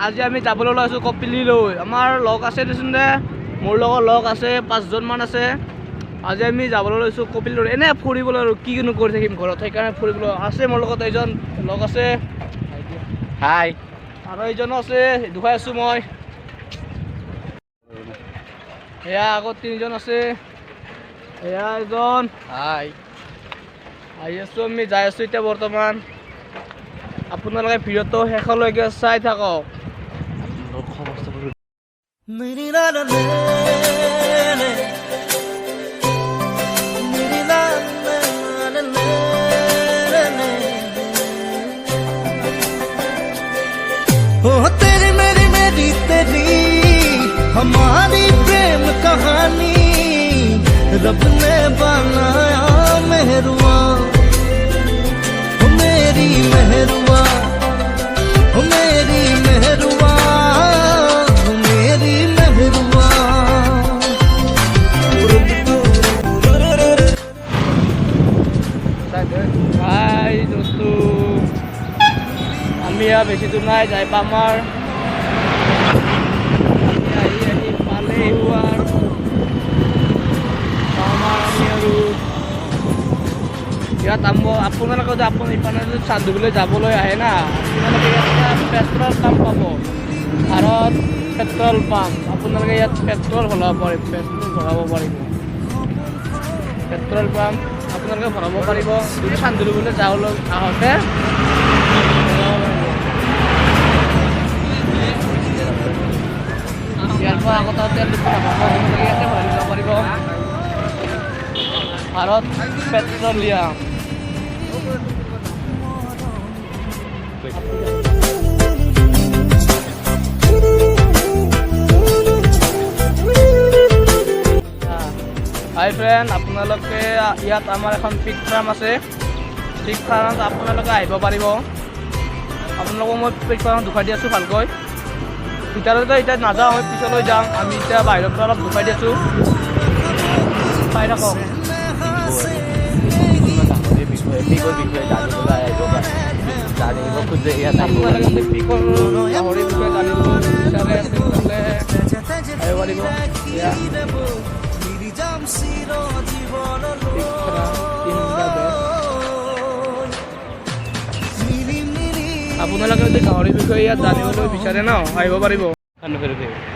আজি আমি যাবলৈ ওলাইছোঁ কপিলীলৈ। আমাৰ লগ আছে দেচোন দে, মোৰ লগত লগ আছে 5জনমান আছে। আজি আমি যাবলৈ লৈছোঁ কপিলীলৈ, এনে ফুৰিবলৈ আৰু কিনো কৰি থাকিম ঘৰত, সেইকাৰণে ফুৰিবলৈ আছে। মোৰ লগত এজন লগ আছে, হাই, আৰু এইজনো আছে, দুখাই আছোঁ মই। এয়া আগত 3জন আছে, এয়া এজন। হাই, আহি আছোঁ, আমি যাই আছোঁ এতিয়া বৰ্তমান। আপোনালোকে ভিডিঅ'টো শেষলৈকে চাই থাকক। तेरी मेरी मेरी तेरी हमारी प्रेम कहानी रब ने बनाया मेहरुआ, मेरी मेहरुआ, मेरी मेहरुआ, मेरी मेहरुआ। হাই দোস্ত, আমি আৰু বেছি দূৰ নাই, যাই পাম আৰু আহি পালেই হোৱাৰ আমি আৰু ইয়াত আপোনালোকে যদি ইপানে যদি চান্দুবিলৈ যাবলৈ আহে না, আপোনালোকে ইয়াত পেট্ৰল পাম্প পাব, ভাৰত পেট্ৰল পাম্প। আপোনালোকে ইয়াত পেট্ৰল ভৰাব পাৰিব, পেট্ৰল পাম্প আপোনালোকে ভৰাব পাৰিব। যদি চান্দুবিলৈ যাবলৈ আহোঁতে ইয়াৰ পৰা আগতে তেল ইয়াতে ভৰাই যাব পাৰিব। ভাৰত পেট্ৰলিয়াম। হাই ফ্ৰেণ্ড, আপোনালোকে ইয়াত আমাৰ এখন পিক ফাৰ্ম আছে। পিক ফাৰ্মত আপোনালোকে আহিব পাৰিব। আপোনালোকক মই পিক ফাৰ্মত দেখুৱাই দি আছোঁ ভালকৈ। ভিতৰতে এতিয়া নাযাওঁ, মই পিছলৈ যাম। আমি এতিয়া বাহিৰৰ পৰা অলপ দেখুৱাই দি আছোঁ, চাই থাকক। পিকৰ বিষয়ে জানিবলৈ জানিব খোজে ইয়াত আপোনালোকে পিকৰ গাহৰিৰ বিষয়ে জানিব বিচাৰে তেতিয়াহ'লে আহিব পাৰিব। আপোনালোকে যদি গাহৰিৰ বিষয়ে ইয়াত জানিবলৈ বিচাৰে ন, আহিব পাৰিব।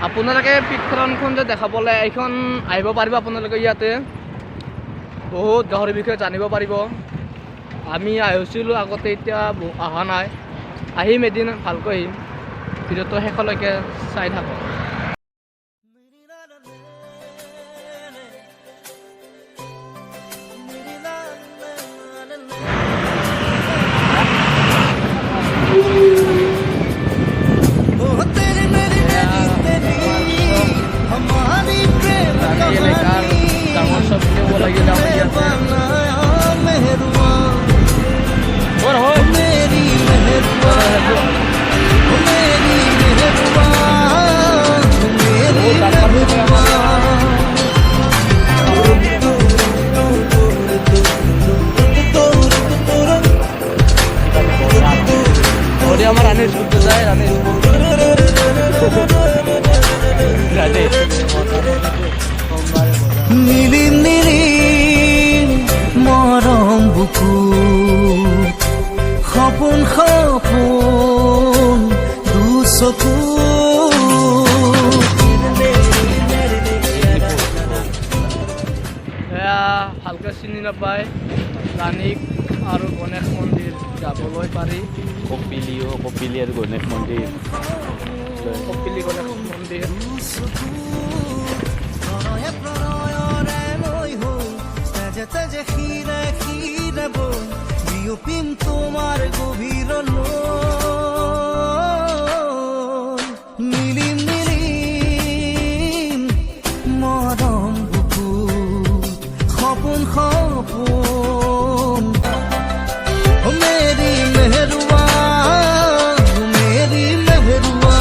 আপোনালোকে পিক ফাৰ্মখন যে দেখাবলৈ এইখন আহিব পাৰিব। আপোনালোকে ইয়াতে বহুত গাহৰিৰ বিষয়ে জানিব পাৰিব। আমি আহিছিলোঁ আগতে, এতিয়া অহা নাই। আহিম এদিন, ভালকৈ আহিম। ভিডিঅ'টো শেষলৈকে চাই থাকক। तेरी मेरी मेरी तेरी हमारी प्रेम कहानी ডাঙৰ চব দিব লাগে, ডাঙৰ ইয়াতে मेहरुआ, मेरी मेहरुआ, मेरी मेहरुआ, मेरी मेहरुआ। আমাৰ ৰাণী স্কুলটো যায়, ৰাণী নীলিম নীলিম মৰম বুকু, সপোন সপোন দুচকু। এয়া ভালকৈ চিনি নাপায়, ৰাণীক আৰু গণেশ মন্দিৰ যাবলৈ পাৰি। কপিলি আৰু গণেশ মন্দিৰ, কপিলী গণেশ মন্দিৰ। বিয়পিম তোমাৰ গভীৰ নীলিম নীলিম মৰম বুকু, সপোন সপোন। মেৰি মেহৰুৱা, মেৰি মেহৰুৱা।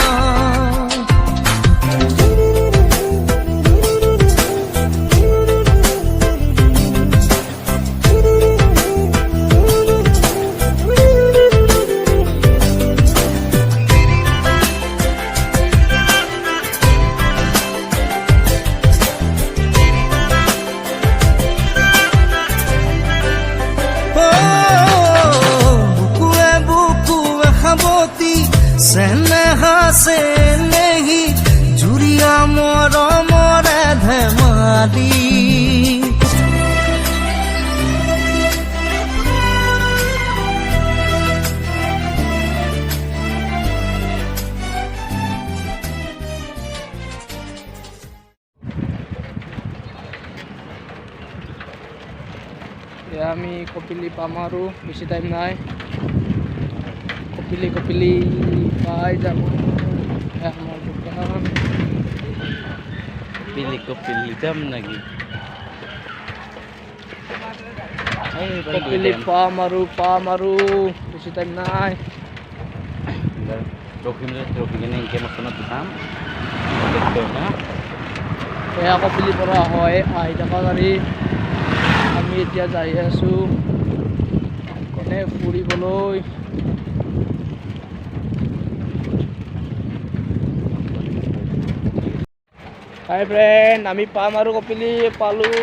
ধেমালি এতিয়া আমি কপিলি পাম আৰু বেছি টাইম নাই কপিলি পাই যাম এয়া আমাৰ দোকান কপিলি যাম নাকি কপিলি পাম আৰু বেছি টাইম নাই ৰখিম ৰখি কিনে এনেকৈ মছলাত উঠাম না এয়া কপিলিৰ পৰা হয় আহি থকা গাড়ী আমি এতিয়া যাই আছোঁ কোনে ফুৰিবলৈ হাই ফ্ৰেণ্ড আমি পাম আৰু কপিলি পালোঁ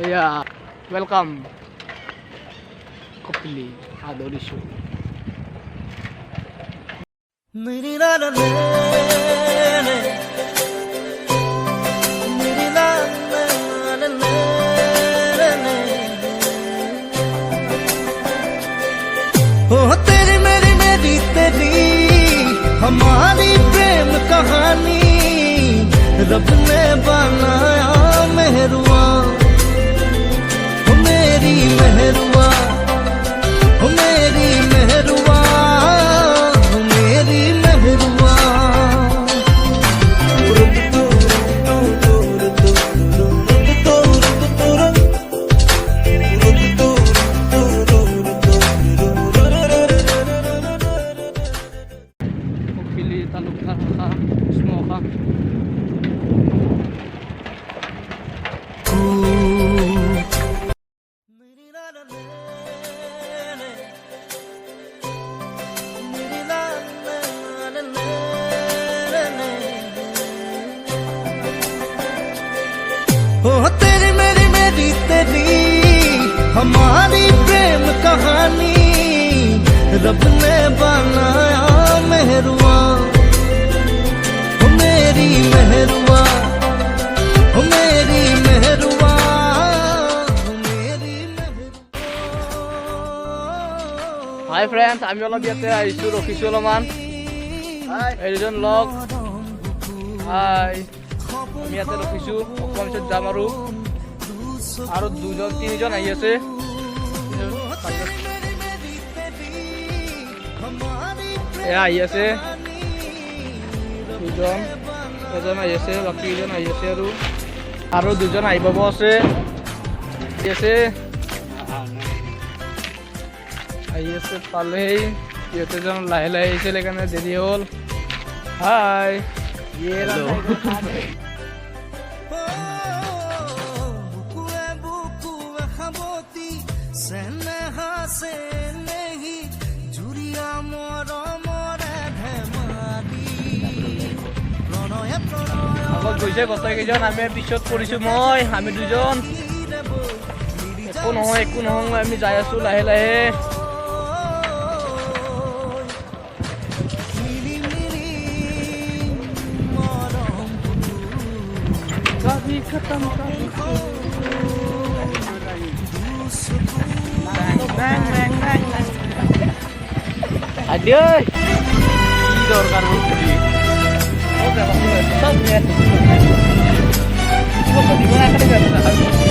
এয়া ৱেলকাম কপিলি আদৰিছোঁ मेरी ला ला ले ले मेरी ला ला ला ले ले ओ तेरी मेरी तेरी हमारी प्रेम कहानी रब ने बनाया मेहरुआ ओ मेरी मेहरुआ ओ मेरी मेहरुआ Kopili Talukha Smoka ओ तेरी मेरी तेरी हमारी प्रेम कहानी रब ने बनाया मेहरुआ ओ मेरी मेहरुआ ओ मेरी मेहरुआ ओ मेरी হাই ফ্ৰেণ্ডছ আমি অলপ ইয়াতে আহিছোঁ ৰখিছোঁ অলপমান এই দুজন লগ হাই আমি ইয়াতে ৰখিছোঁ অকণমান পিছত যাম আৰু দুজন তিনিজন আহি আছে এয়া আহি আছে দুজন এজন আহি আছে বাকী কেইজন আহি আছে আৰু দুজন আহি পাব আছে আহি আছে পালেই সিহঁতে যেন লাহে লাহে আহিছিল সেইকাৰণে দেৰি হ'ল হাই बुकुए बुकुए खाबती सेनेहा से नहीं जुरिया मोर मोरे धेमाली प्रणय আগত গৈছে গোটেইকেইজন আমি পিছত পৰিছোঁ আমি দুজন একো নহয় আমি যাই আছোঁ লাহে লাহে कभी खत्म कभी aduh tidur kan tadi oh berapa kilo satu ya cuma di mana kan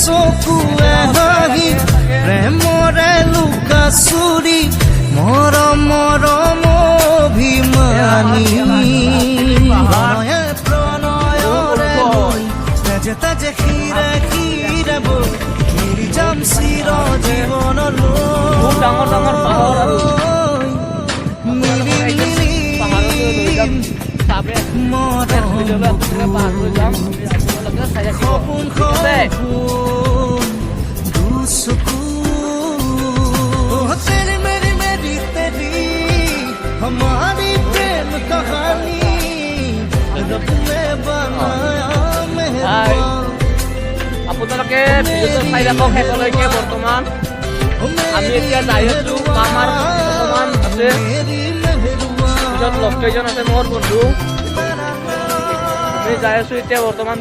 চকুৱে হাঁহি প্ৰেমৰে লুকা চুৰি মৰম মৰম অভিমানী প্ৰণয়ৰে তেজে তেজে খীৰে খীৰে বৈ মিলি যাম চিৰ জীৱনলৈ ডাঙৰ ডাঙৰ পাহাৰ আৰু মিলি মিলি যাবে ভিডিঅ'লৈ আপোনালোকে পাৰ হৈ যাম আমি আপোনালোকে চাই থাকিব ঠিক আছে तेरी मेरी मेरी तेरी हमारी प्रेम कहानी रब ने बनाया मेहरबान আপোনালোকে ভিডিঅ'টো চাই থাকক শেষলৈকে বৰ্তমান আমি এতিয়া যাই আছোঁ আমাৰ অকণমান আছে পিছত লগ কেইজন আছে মোৰ বন্ধু আমি যাই আছোঁ এতিয়া বৰ্তমান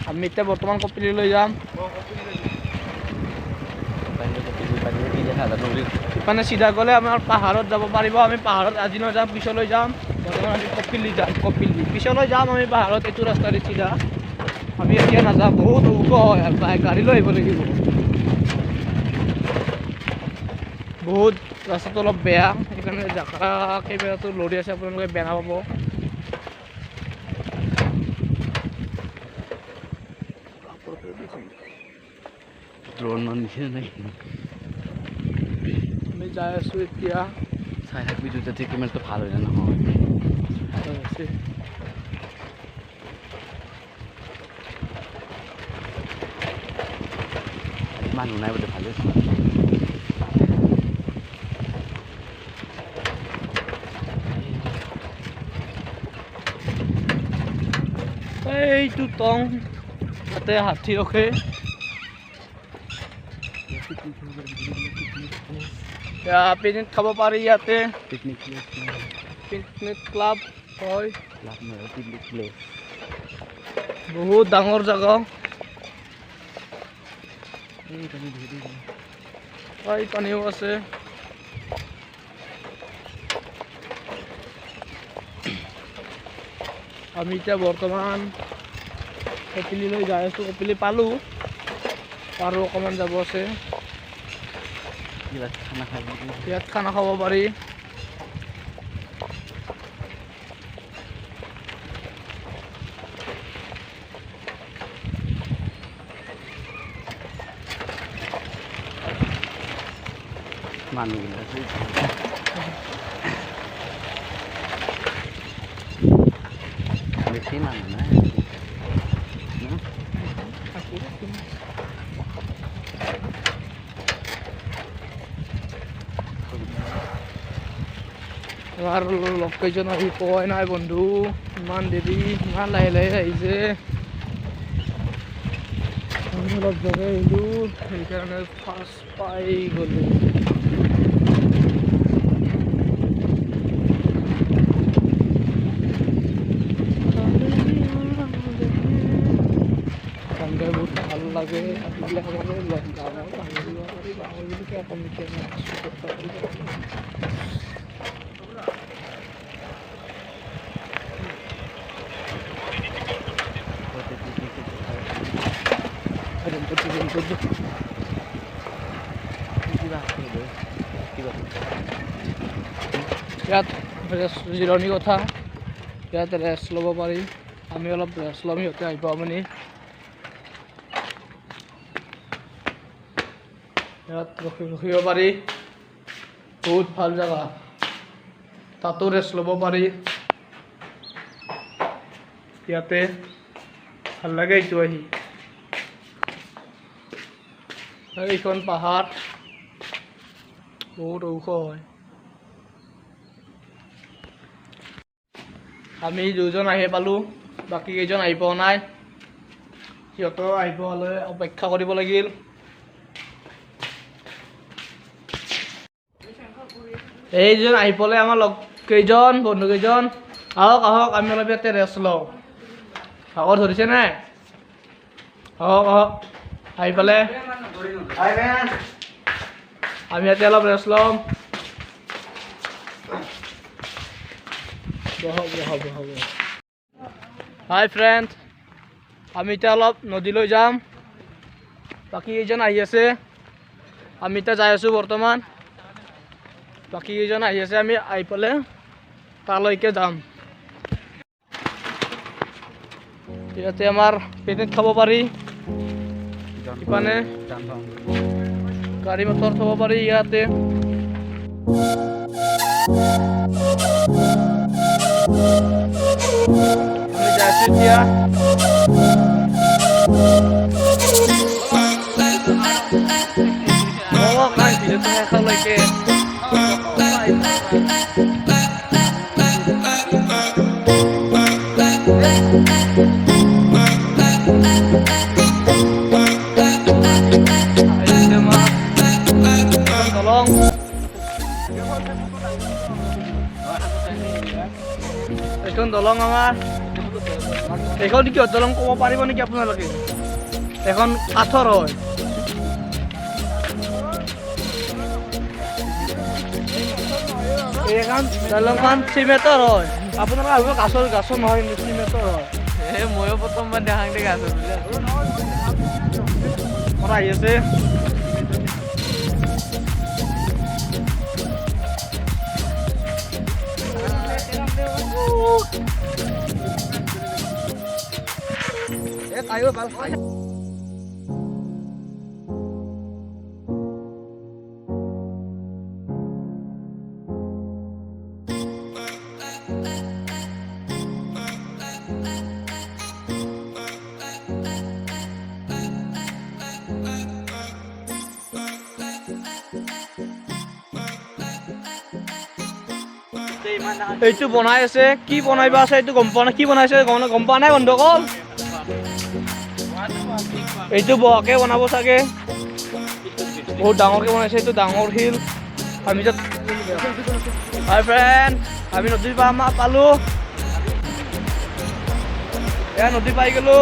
আমি এতিয়া বৰ্তমান কপিলীলৈ যাম মানে চিধা গ'লে আমাৰ পাহাৰত যাব পাৰিব আমি পাহাৰত আজি নাযাম পিছলৈ যাম বৰ্তমান আমি কপিলী যাম কপিলী পিছলৈ যাম আমি পাহাৰত এইটো ৰাস্তাৰে চিধা আমি এতিয়া নাযাম বহুত ওখ হয় আৰু গাড়ী লৈ আহিব লাগিব বহুত ৰাস্তাটো অলপ বেয়া সেইকাৰণে জাগা কেইবাটাতো লৰি আছে আপোনালোকে বেয়া নাপাব ড্ৰোন নিচিনা নাই আমি যাই আছোঁ এতিয়া চাই থাকবি যাতে কেমেৰাটো ভাল হয় না নহয় মানুহ নাই বোলে ভালে এইটো টং তাতে হাতী ৰখে পিকনিক খাব পাৰি ইয়াতে পিকনিক ক্লাব হয় বহুত ডাঙৰ জেগা পানীও আছে আমি এতিয়া বৰ্তমান কপিলীলৈ যাই আছোঁ কপিলী পালোঁ আৰু অকণমান যাব আছে ইয়াত খানা খাব পাৰি মানুহবিলাক বেছি মানুহ নাই আমাৰ লগ কেইজন আহি পোৱাই নাই বন্ধু ইমান দেৰি ইমান লাহে লাহে আহিছে আমি অলপ জগাই আহিলোঁ সেইকাৰণে ফাৰ্ষ্ট পাই গ'লোঁ বহুত ভাল লাগে আহিলে সকলোৱে লগ গাঁৱত আহিব পাৰি গাঁৱৰ বুলি কমিটি ইয়াত জিৰণি কথা ইয়াত ৰেষ্ট ল'ব পাৰি আমি অলপ ৰেষ্ট ল'ম সিহঁতে আহিব আপুনি ইয়াত ৰখিব পাৰি বহুত ভাল জেগা তাতো ৰেষ্ট ল'ব পাৰি ইয়াতে ভাল লাগে এইটো আহি এইখন পাহাৰ বহুত ওখ হয় আমি দুজন আহি পালোঁ বাকী কেইজন আহি পোৱা নাই সিহঁতৰ আহিব হ'লে অপেক্ষা কৰিব লাগিল এইজন আহি পালে আমাৰ লগ কেইজন বন্ধু কেইজন আহক আহক আমি অলপ ইয়াতে ৰেষ্ট লওঁ ভাগৰ ধৰিছে নাই আহি পালে আমি ইয়াতে অলপ ৰেষ্ট ল'ম। হাই ফ্ৰেণ্ড, আমি এতিয়া অলপ নদীলৈ যাম। বাকী কেইজন আহি আছে, আমি এতিয়া যাই আছোঁ বৰ্তমান। বাকী কেইজন আহি আছে, আমি আহি পালে তালৈকে যাম। ইয়াতে আমাৰ পিকনিক খাব পাৰি, ইপানে গাড়ী মটৰ থ'ব পাৰি ইয়াতে। আমি যাই আছোঁ এতিয়া। ভিডিঅ'টো শেষলৈকে দলং এইখন দলং আমাৰ এইখন কিহত দলং ক'ব পাৰিব নেকি আপোনালোকে? এখন কাঠৰ হয়। এইখন দলংখন চিমেণ্টৰ হয়। আপোনালোকে ভাবিব গাছৰ নহয়, কিন্তু চিমেণ্টৰ হয়। ময়ো প্ৰথমবাৰ দেখাং দে গাছৰ পৰা আহি আছে। এইটো বনাই আছে, কি বনাইবা আছে এইটো গম পোৱা নাই। কি বনাইছে গম পোৱা নাই বন্ধুসকল। এইটো বহাকে বনাব চাগে, বহুত ডাঙৰকে বনাইছে। এইটো ডাঙৰ শিল। আমি হাই ফ্ৰেণ্ড, আমি নদী পালো। এয়া নদী পাই গ'লো।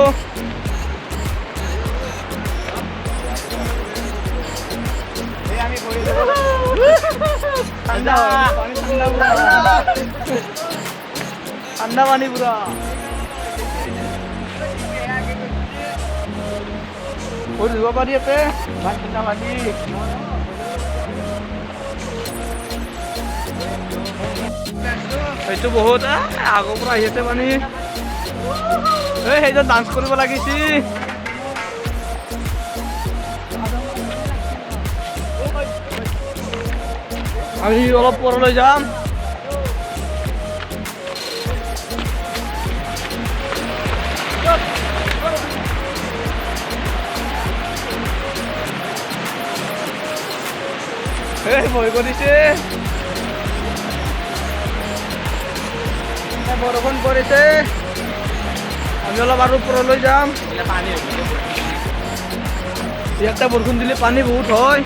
ঠাণ্ডা পানী পুৰা ধুব পাৰি ইয়াতে। ঠাণ্ডা পানী সেইটো বহুত আগৰ পৰা আহি আছে পানী। সেইজন ডান্স কৰিব লাগিছিল। আমি অলপ পৰলৈ যাম। ভয় কৰিছে, বৰষুণ পৰিছে। আমি অলপ আৰু ওপৰলৈ যাম। ইয়াতে বৰষুণ দিলে পানী বহুত হয়।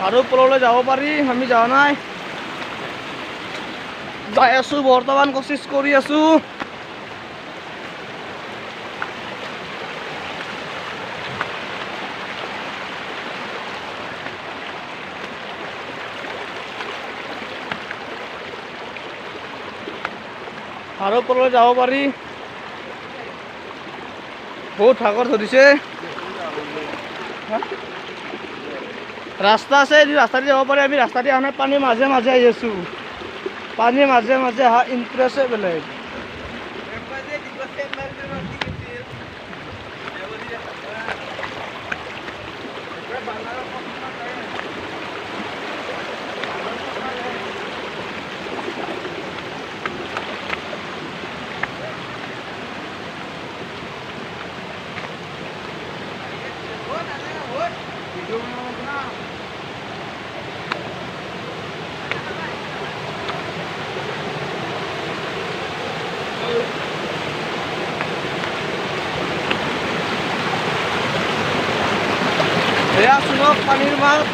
আৰু ওপৰলৈ যাব পাৰি, আমি যোৱা নাই। যাই আছো বৰ্তমান, কোচিছ কৰি আছো। আৰু ওপৰলৈ যাব পাৰি, বহুত ভাগৰ ধৰিছে। ৰাস্তা আছে, ৰাস্তা দি যাব পাৰি। আমি ৰাস্তা দি অহা নাই, পানীৰ মাজে মাজে আহি আছো। পানীৰ মাজে মাজে অহা ইণ্টাৰেষ্টে বেলেগ। এয়া শুনক পানীৰ মাছ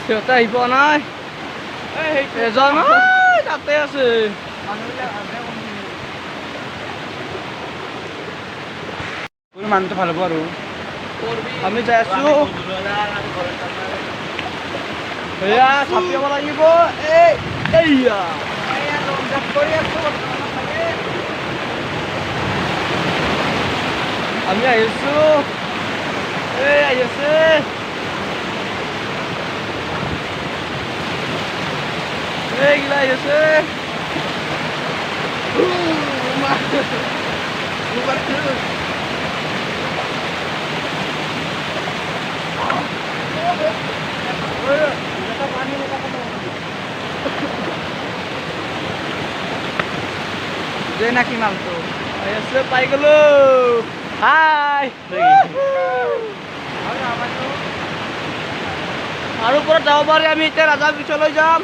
সিহঁতে আহি পোৱা নাই এজন তাতে আছে মানুহটো ভাল হ'ব আৰু আমি যাই আছো এয়া চাপিয়াব লাগিব এইয়া আমি আহিছো আহি আছে gila ya sih. Lupa dulu. Dia nak imam tu. Ayo sepai gelo. Hai. আৰু ওপৰত যাব পাৰি আমি এতিয়া ৰাজা পিছলৈ যাম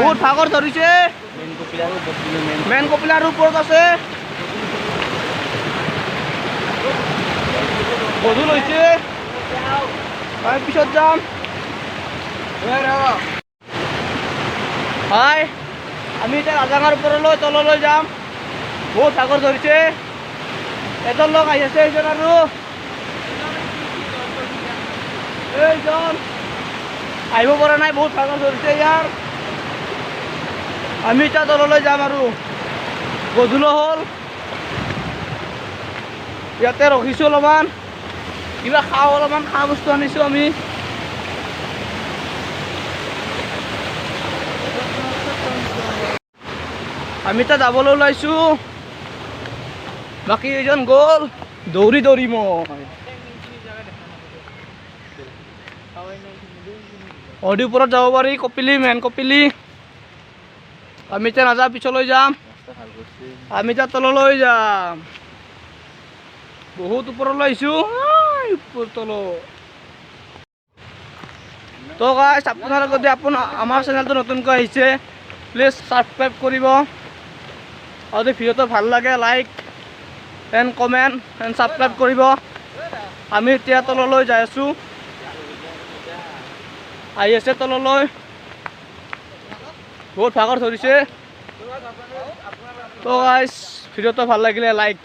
বহুত ভাগৰ ধৰিছে মেইন কপিলাৰ ওপৰত আছে গধূল হৈছে আমি পিছত যাম হয় আমি এতিয়া ৰাজাঙাৰ ওপৰলৈ তললৈ যাম বহুত ভাগৰ ধৰিছে এজন লগ আহি আছে এইজন আৰু এইজন আহিব পৰা নাই বহুত ভাগৰ ধৰিছে ইয়াৰ আমি এতিয়া তললৈ যাম আৰু গধূল হ'ল ইয়াতে ৰখিছোঁ অলপমান কিবা খাওঁ অলপমান খোৱা বস্তু আনিছোঁ আমি এতিয়া যাবলৈ ওলাইছোঁ বাকী এইজন গ'ল দৌৰি দৌৰি মই অধিক ওপৰত যাব পাৰি কপিলি মেইন কপিলি আমি এতিয়া নাযাওঁ পিছলৈ যাম আমি এতিয়া তললৈ যাম বহুত ওপৰলৈ আহিছোঁ তো গাইছ আপোনালোকে যদি আমাৰ চেনেলটো নতুনকৈ আহিছে প্লিজ ছাবস্ক্ৰাইব কৰিব আৰু যদি ভিডিঅ'টো ভাল লাগে like and comment and subscribe কৰিব আমি এতিয়া তললৈ যাই আছোঁ আহি আছে তললৈ বহুত ভাগৰ ধৰিছে তো গাইছ ভিডিঅ'টো ভাল লাগিলে লাইক